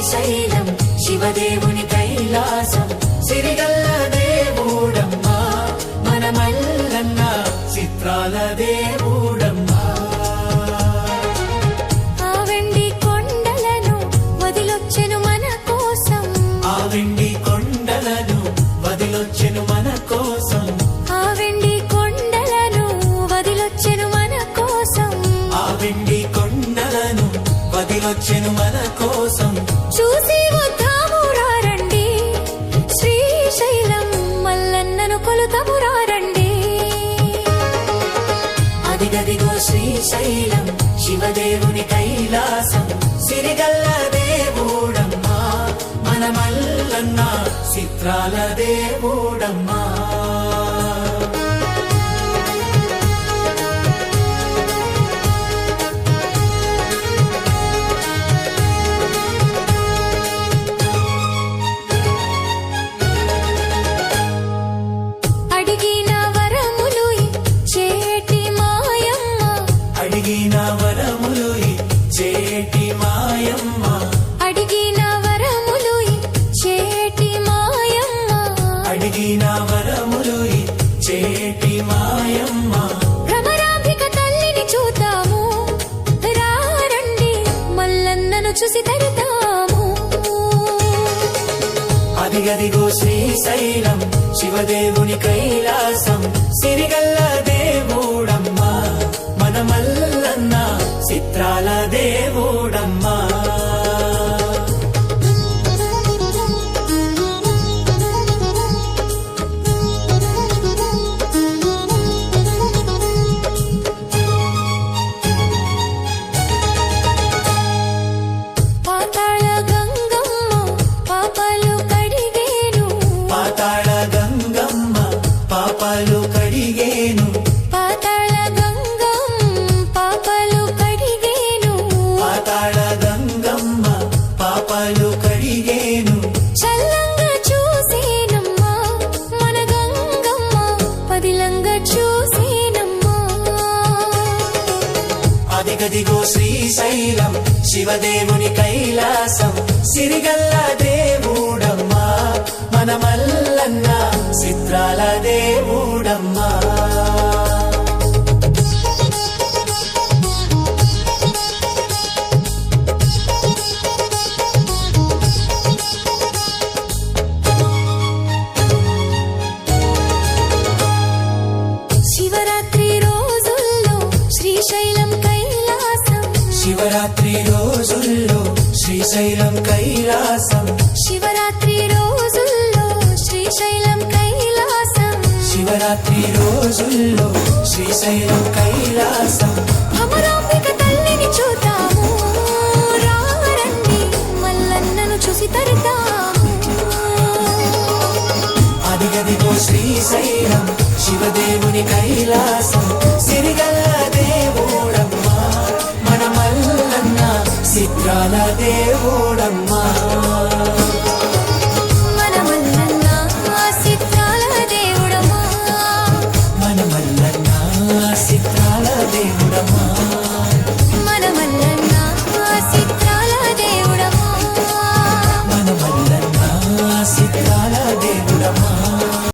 శ్రీశైలం శివదేవుని కైలాసం సిరిగల్ల దేవుడమ్మా మన మల్లన్న చిత్రాల దేవుడమ్మా. ఆ వెండి కొండలను వదిలొచ్చెను మన కోసం, ఆ వెండి కొండలను వదిలొచ్చెను మన కోసం, ఆ వెండి కొండలను వదిలొచ్చెను మన కోసం, ఆ వెండి కొండలను వదిలొచ్చెను మన కోసం. చూసి వద్దామురారండి శ్రీశైలం మల్లన్నను కొలుతమురారండి. అదిగదిగో శ్రీశైలం శివదేవుని కైలాసం సిరిగల్ల దేవుడమ్మా మన మల్లన్న చిత్రాల దేవుడమ్మా. అడిగిన వరములు చేటి మాయమ్మ, అడిగిన వరములు చేటి మాయమ్మ, అడిగిన వరములు చేటి మాయమ్మ, అడిగిన వరములు చేటి మాయమ్మ. భ్రమరాంబిక తల్లిని చూద్దాము రారండి మల్లన్నను చూసి తరుతాము. అదిగదిగో శ్రీశైలం శివదేవుని కైలాసం సిరిగల్ల దేవుడమ్మా మన మల్లన్న చిత్రాల దేవుడమ్మా. పాతాళ గంగమ్మ పాపాలు కడిగేను, పాతాళ గంగమ్మ పాపాలు కడిగేను, పాతాళ గంగమ్మ పాపాలు కడిగేను, పాతాళ గంగమ్మ పాపాలు కడిగేను. చల్లంగా చూసేనమ్మా మన గంగమ్మ పదిలంగా చూసేనమ్మా. అదిగదిగో శ్రీశైలం శివదేవుని కైలాసం సిరిగల్ల దేవుడమ్మా మన మల్లన్న చిత్రాల దేవుడమ్మా. శివరాత్రి రోజుల్లో శ్రీశైలం కైలాసం, శివరాత్రి రోజుల్లో శ్రీశైలం కైలాసం, శివరాత్రి రోజుల్లో శ్రీశైలం కైలాసం, శివరాత్రి రోజుల్లో శ్రీశైలం కైలాసం. భ్రమరాంబిక తల్లిని చూద్దాము రారండి మల్లన్నను చూసి తరుతాము. అదిగదిగో శ్రీశైలం శివదేవుని కైలాసం సిరిగల్ల దేవుడమ్మా మన మల్లన్న చిత్రాల దేవుడమ్మా.